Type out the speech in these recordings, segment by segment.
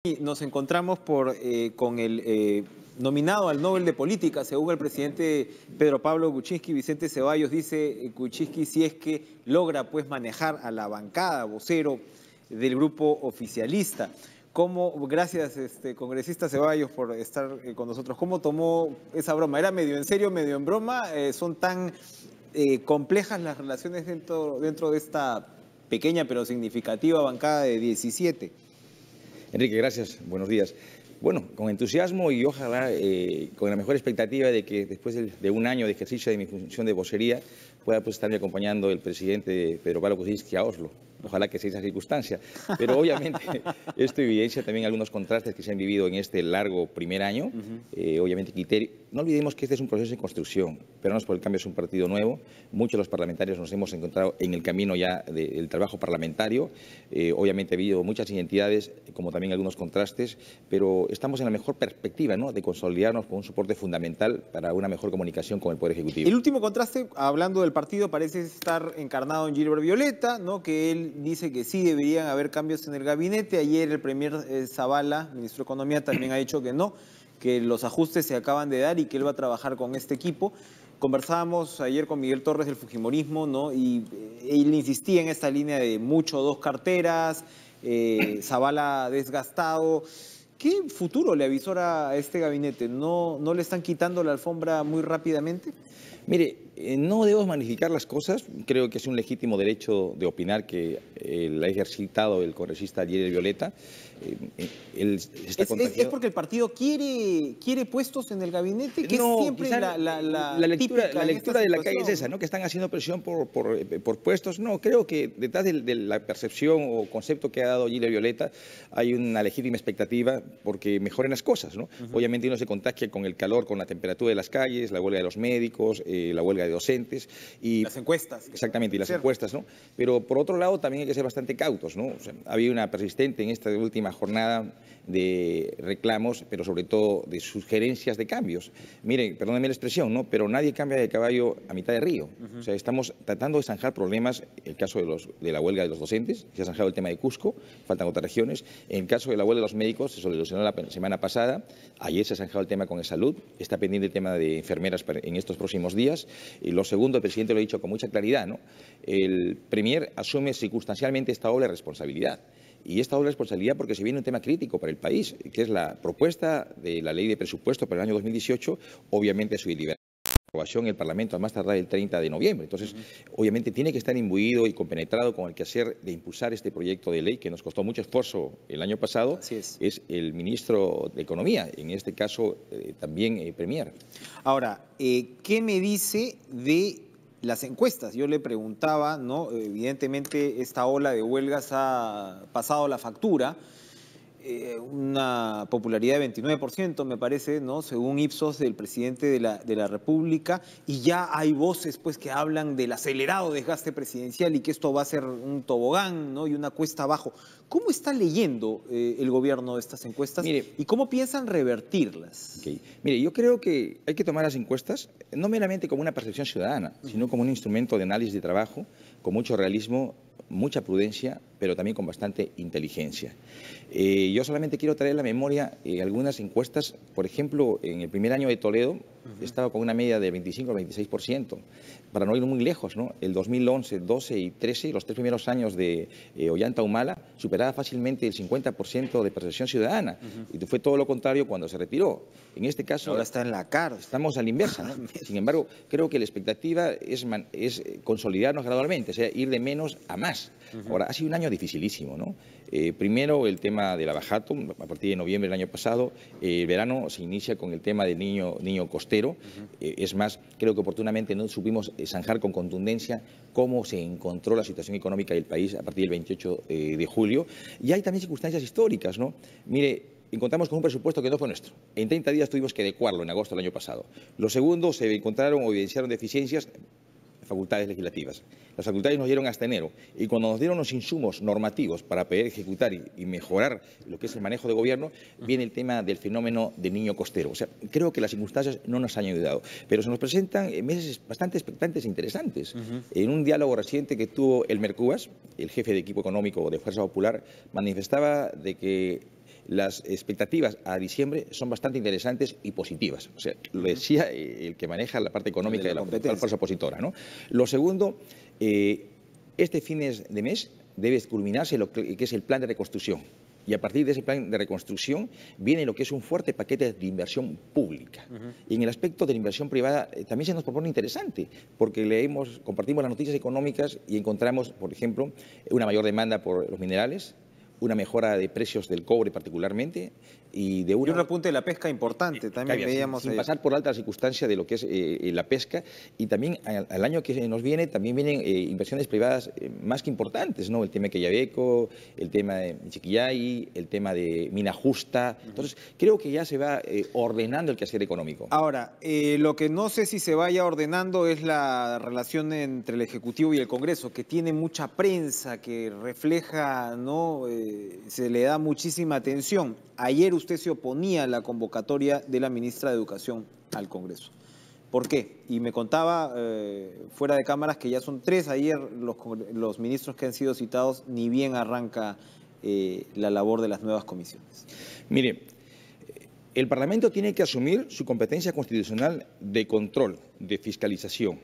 Y nos encontramos con el nominado al Nobel de Política, según el presidente Pedro Pablo Kuczynski. Vicente Ceballos dice, Kuczynski, si es que logra pues manejar a la bancada vocero del grupo oficialista. Gracias, congresista Ceballos, por estar con nosotros. ¿Cómo tomó esa broma? ¿Era medio en serio, medio en broma? ¿Son tan complejas las relaciones dentro de esta pequeña pero significativa bancada de 17? Enrique, gracias. Buenos días. Bueno, con entusiasmo y ojalá con la mejor expectativa de que después de un año de ejercicio de mi función de vocería pueda pues, estarme acompañando el presidente Pedro Pablo Kuczynski a Oslo. Ojalá que sea esa circunstancia. Pero obviamente esto evidencia también algunos contrastes que se han vivido en este largo primer año. Obviamente, no olvidemos que este es un proceso de construcción. Peronos por el Cambio es un partido nuevo. Muchos de los parlamentarios nos hemos encontrado en el camino ya del trabajo parlamentario. Obviamente ha habido muchas identidades, como también algunos contrastes, pero estamos en la mejor perspectiva, ¿no?, de consolidarnos con un soporte fundamental para una mejor comunicación con el Poder Ejecutivo. El último contraste, hablando del partido, parece estar encarnado en Gilbert Violeta, ¿no?, que él dice que sí deberían haber cambios en el gabinete. Ayer el premier Zavala, ministro de Economía, también ha dicho que no, que los ajustes se acaban de dar y que él va a trabajar con este equipo. Conversábamos ayer con Miguel Torres del Fujimorismo, ¿no?, y él insistía en esta línea de mucho dos carteras, Zavala desgastado. ¿Qué futuro le avisora a este gabinete? ¿No le están quitando la alfombra muy rápidamente? Mire, no debemos magnificar las cosas. Creo que es un legítimo derecho de opinar que la ha ejercitado el congresista Gilbert Violeta. ¿Es porque el partido quiere puestos en el gabinete? Que no, es siempre la lectura de la calle es esa, ¿no?, que están haciendo presión por puestos. No, creo que detrás de la percepción o concepto que ha dado Gilbert Violeta hay una legítima expectativa porque mejoren las cosas, ¿no? Obviamente uno se contagia con el calor, con la temperatura de las calles, la huelga de los médicos, la huelga de docentes y las encuestas. Exactamente, y las encuestas, ¿no? Pero por otro lado también hay que ser bastante cautos, ¿no? O sea, ha habido una persistente en esta última jornada de reclamos, pero sobre todo de sugerencias de cambios. Miren, perdónenme la expresión, ¿no?, pero nadie cambia de caballo a mitad de río. O sea, estamos tratando de zanjar problemas. El caso de la huelga de los docentes, se ha zanjado el tema de Cusco, faltan otras regiones. En el caso de la huelga de los médicos, se solucionó la semana pasada. Ayer se ha zanjado el tema con el salud. Está pendiente el tema de enfermeras en estos próximos días. Y lo segundo, el presidente lo ha dicho con mucha claridad, ¿no? El premier asume circunstancialmente esta doble responsabilidad. Y esta doble responsabilidad porque se viene un tema crítico para el país, que es la propuesta de la ley de presupuesto para el año 2018, obviamente su aprobación en el Parlamento a más tardar el 30 de noviembre. Entonces, obviamente tiene que estar imbuido y compenetrado con el quehacer de impulsar este proyecto de ley que nos costó mucho esfuerzo el año pasado. Así es. Es el ministro de Economía, en este caso también premier. Ahora, ¿qué me dice de las encuestas? Yo le preguntaba, ¿no? Evidentemente esta ola de huelgas ha pasado la factura. Una popularidad de 29%, me parece, ¿no?, según Ipsos, del presidente de la República, y ya hay voces pues que hablan del acelerado desgaste presidencial y que esto va a ser un tobogán, ¿no?, y una cuesta abajo. ¿Cómo está leyendo el gobierno estas encuestas? Mire, y cómo piensan revertirlas? Okay. Mire, yo creo que hay que tomar las encuestas no meramente como una percepción ciudadana, sino como un instrumento de análisis de trabajo, con mucho realismo, mucha prudencia, pero también con bastante inteligencia. Yo solamente quiero traer a la memoria algunas encuestas. Por ejemplo, en el primer año de Toledo estaba con una media de 25 al 26%. Para no ir muy lejos, ¿no?, el 2011, 12 y 13, los 3 primeros años de Ollanta Humala, superaba fácilmente el 50% de percepción ciudadana. Y fue todo lo contrario cuando se retiró. En este caso, ahora está en la cárcel. Estamos a la inversa, ¿no? Sin embargo, creo que la expectativa es consolidarnos gradualmente, o sea, ir de menos a más. Ahora, ha sido un año dificilísimo, ¿no? Primero, el tema del abajato, a partir de noviembre del año pasado. El verano se inicia con el tema del niño costero. Es más, creo que oportunamente no supimos zanjar con contundencia cómo se encontró la situación económica del país a partir del 28 de julio. Y hay también circunstancias históricas, ¿no? Mire, encontramos con un presupuesto que no fue nuestro. En 30 días tuvimos que adecuarlo en agosto del año pasado. Lo segundo, se encontraron o evidenciaron deficiencias facultades legislativas. Las facultades nos dieron hasta enero y cuando nos dieron los insumos normativos para poder ejecutar y mejorar lo que es el manejo de gobierno, viene el tema del fenómeno del niño costero. O sea, creo que las circunstancias no nos han ayudado, pero se nos presentan meses bastante expectantes e interesantes. En un diálogo reciente que tuvo el Mercúas, el jefe de equipo económico de Fuerza Popular, manifestaba de que las expectativas a diciembre son bastante interesantes y positivas. O sea, lo decía el que maneja la parte económica de la fuerza opositora, ¿no? Lo segundo, este fines de mes debe culminarse lo que es el plan de reconstrucción. Y a partir de ese plan de reconstrucción viene lo que es un fuerte paquete de inversión pública. Y en el aspecto de la inversión privada también se nos propone interesante, porque compartimos las noticias económicas y encontramos, por ejemplo, una mayor demanda por los minerales, una mejora de precios del cobre particularmente y un repunte de la pesca importante también veíamos sin pasar por alta circunstancia de lo que es la pesca, y también al año que nos viene también vienen inversiones privadas más que importantes, ¿no? El tema de Quellaveco, el tema de Chiquillay, el tema de Mina Justa. Entonces creo que ya se va ordenando el quehacer económico. Ahora, lo que no sé si se vaya ordenando es la relación entre el Ejecutivo y el Congreso, que tiene mucha prensa, que refleja, ¿no? Se le da muchísima atención. Ayer usted se oponía a la convocatoria de la ministra de Educación al Congreso. ¿Por qué? Y me contaba fuera de cámaras que ya son 3 ayer los ministros que han sido citados, ni bien arranca la labor de las nuevas comisiones. Mire, el Parlamento tiene que asumir su competencia constitucional de control, de fiscalización.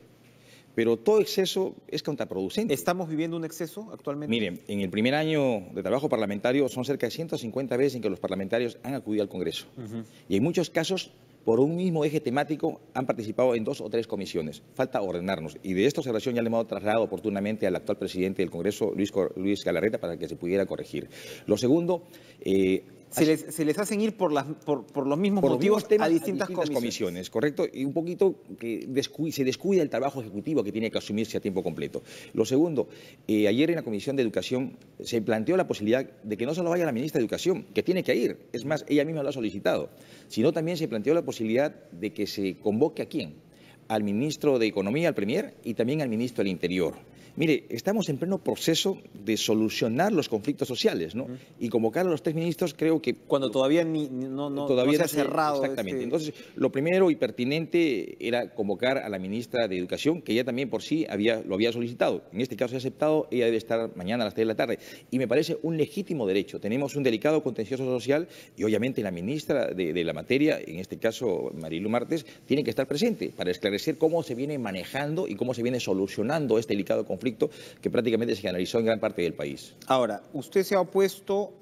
Pero todo exceso es contraproducente. ¿Estamos viviendo un exceso actualmente? Miren, en el primer año de trabajo parlamentario son cerca de 150 veces en que los parlamentarios han acudido al Congreso. Y en muchos casos, por un mismo eje temático, han participado en 2 o 3 comisiones. Falta ordenarnos. Y de esta observación ya le hemos trasladado oportunamente al actual presidente del Congreso, Luis Galarreta, para que se pudiera corregir. Lo segundo... Se les hacen ir por los mismos motivos a distintas comisiones, correcto, y un poquito que se descuida el trabajo ejecutivo que tiene que asumirse a tiempo completo. Lo segundo, ayer en la Comisión de Educación se planteó la posibilidad de que no solo vaya la ministra de Educación, que tiene que ir, es más, ella misma lo ha solicitado, sino también se planteó la posibilidad de que se convoque ¿a quién? Al ministro de Economía, al Premier, y también al ministro del Interior. Mire, estamos en pleno proceso de solucionar los conflictos sociales, ¿no? Y convocar a los 3 ministros creo que... Cuando todavía no se ha cerrado. Exactamente. Entonces, lo primero y pertinente era convocar a la ministra de Educación, que ella también por sí lo había solicitado. En este caso se ha aceptado, ella debe estar mañana a las 3 de la tarde. Y me parece un legítimo derecho. Tenemos un delicado contencioso social y obviamente la ministra de la materia, en este caso Marilu Martes, tiene que estar presente para esclarecer cómo se viene manejando y cómo se viene solucionando este delicado conflicto que prácticamente se generalizó en gran parte del país. Ahora, usted se ha opuesto,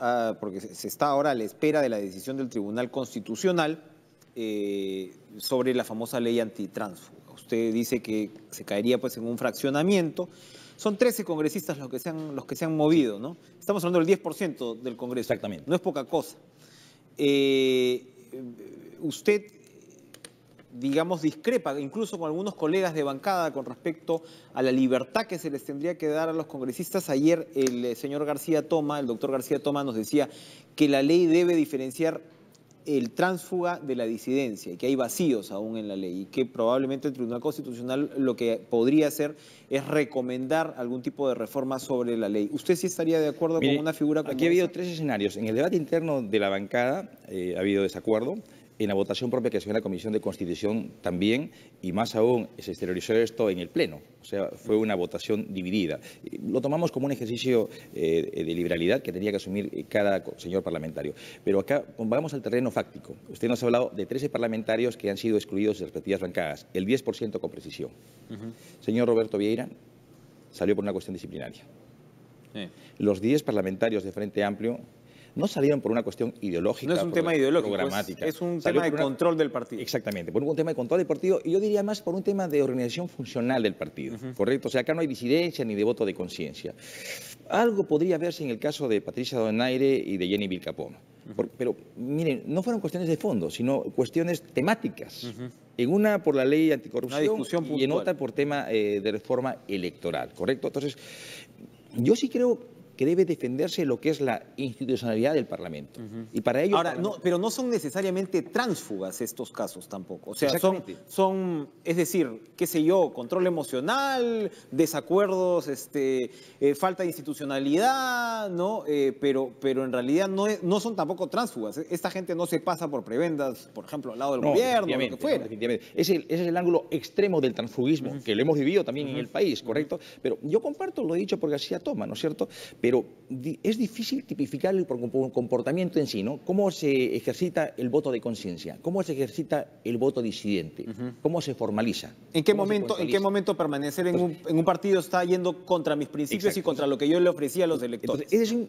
porque se está ahora a la espera de la decisión del Tribunal Constitucional sobre la famosa ley antitránsfuga. Usted dice que se caería pues en un fraccionamiento. Son 13 congresistas los que se han movido, ¿no? Estamos hablando del 10% del Congreso. Exactamente. No es poca cosa. Usted, digamos, discrepa incluso con algunos colegas de bancada con respecto a la libertad que se les tendría que dar a los congresistas. Ayer el señor García Toma, el doctor García Toma, nos decía que la ley debe diferenciar el tránsfuga de la disidencia y que hay vacíos aún en la ley y que probablemente el Tribunal Constitucional lo que podría hacer es recomendar algún tipo de reforma sobre la ley. ¿Usted sí estaría de acuerdo con una figura como aquí ha habido 3 escenarios. En el debate interno de la bancada ha habido desacuerdo. En la votación propia que se dio en la Comisión de Constitución también, y más aún se exteriorizó esto en el Pleno. O sea, fue una votación dividida. Lo tomamos como un ejercicio de liberalidad que tenía que asumir cada señor parlamentario. Pero acá vamos al terreno fáctico. Usted nos ha hablado de 13 parlamentarios que han sido excluidos de las respectivas bancadas, el 10% con precisión. Señor Roberto Vieira salió por una cuestión disciplinaria. Los 10 parlamentarios de Frente Amplio no salieron por una cuestión ideológica. No es un tema ideológico, programática. es un tema de control del partido. Exactamente, por un tema de control del partido y yo diría más por un tema de organización funcional del partido, ¿correcto? O sea, acá no hay disidencia ni de voto de conciencia. Algo podría verse en el caso de Patricia Donaire y de Jenny Vilcapón. Pero, miren, no fueron cuestiones de fondo, sino cuestiones temáticas. En una por la ley anticorrupción y en otra por tema de reforma electoral, ¿correcto? Entonces, yo sí creo que debe defenderse lo que es la institucionalidad del Parlamento. Y para ello... Ahora, pero no son necesariamente tránsfugas estos casos tampoco. O sea, es decir, qué sé yo, control emocional, desacuerdos, falta de institucionalidad, ¿no? Pero en realidad no son tampoco tránsfugas. Esta gente no se pasa por prebendas, por ejemplo, al lado del gobierno, lo que fuera. Definitivamente. Ese es el ángulo extremo del transfugismo, que lo hemos vivido también en el país, ¿correcto? Pero yo comparto lo dicho por García Toma, ¿no es cierto? Pero pero es difícil tipificar el comportamiento en sí, ¿no? ¿Cómo se ejercita el voto de conciencia? ¿Cómo se ejercita el voto disidente? ¿Cómo se formaliza? ¿En qué momento permanecer en un partido está yendo contra mis principios? Exacto. Y contra lo que yo le ofrecía a los electores? Entonces, ese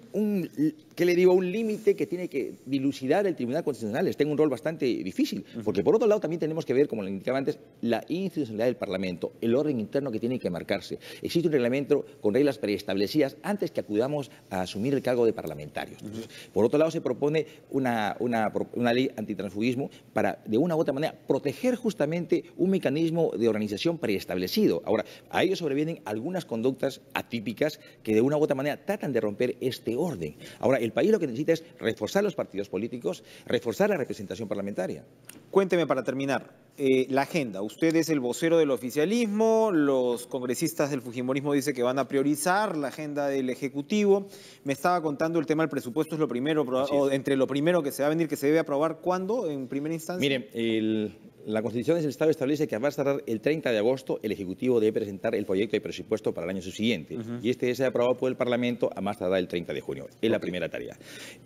es ¿qué le digo? Un límite que tiene que dilucidar el Tribunal Constitucional. Tengo un rol bastante difícil, porque por otro lado también tenemos que ver, como le indicaba antes, la institucionalidad del Parlamento, el orden interno que tiene que marcarse. Existe un reglamento con reglas preestablecidas antes que acudamos a asumir el cargo de parlamentarios. Entonces, por otro lado, se propone una ley antitransfugismo para, de una u otra manera, proteger justamente un mecanismo de organización preestablecido. Ahora, a ello sobrevienen algunas conductas atípicas que de una u otra manera tratan de romper este orden. Ahora, el país lo que necesita es reforzar los partidos políticos, reforzar la representación parlamentaria. Cuénteme para terminar, la agenda. Usted es el vocero del oficialismo, los congresistas del fujimorismo dicen que van a priorizar la agenda del Ejecutivo. Me estaba contando el tema del presupuesto, es lo primero, o entre lo primero que se va a venir, que se debe aprobar, ¿cuándo? En primera instancia. Miren, la Constitución del Estado establece que a más tardar el 30 de agosto el Ejecutivo debe presentar el proyecto de presupuesto para el año subsiguiente. Y este debe ser aprobado por el Parlamento a más tardar el 30 de junio. Es la primera tarea.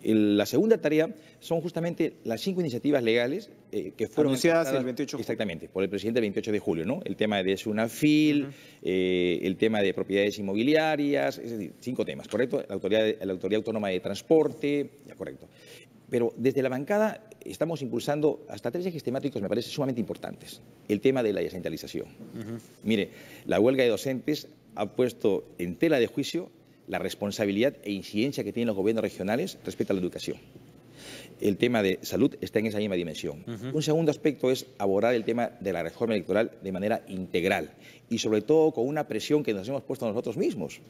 La segunda tarea son justamente las 5 iniciativas legales que fueron anunciadas el 28 de julio. Exactamente, por el presidente el 28 de julio, ¿no? El tema de SUNAFIL, el tema de propiedades inmobiliarias, es decir, 5 temas, ¿correcto? La Autoridad Autónoma de Transporte, ya, correcto. Pero desde la bancada estamos impulsando hasta 3 ejes temáticos, me parece sumamente importantes. El tema de la descentralización. Mire, la huelga de docentes ha puesto en tela de juicio la responsabilidad e incidencia que tienen los gobiernos regionales respecto a la educación. El tema de salud está en esa misma dimensión. Un segundo aspecto es abordar el tema de la reforma electoral de manera integral y sobre todo con una presión que nos hemos puesto nosotros mismos.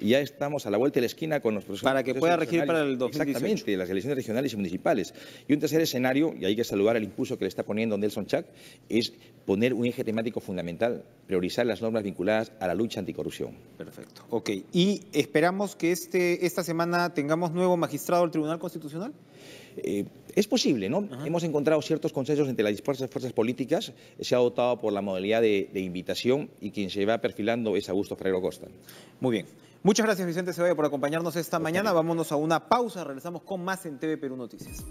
Y ya estamos a la vuelta de la esquina con los procesos. Para que pueda regir para el 2018. Exactamente, las elecciones regionales y municipales. Y un tercer escenario, y hay que saludar el impulso que le está poniendo Nelson Chac, es poner un eje temático fundamental, priorizar las normas vinculadas a la lucha anticorrupción. Perfecto. Ok. ¿Y esperamos que esta semana tengamos nuevo magistrado del Tribunal Constitucional? Es posible, ¿no? Hemos encontrado ciertos consensos entre las dispersas fuerzas políticas, se ha optado por la modalidad de invitación y quien se va perfilando es Augusto Ferrero Costa. Muy bien. Muchas gracias, Vicente Ceballos, por acompañarnos esta mañana. Vámonos a una pausa, regresamos con más en TV Perú Noticias.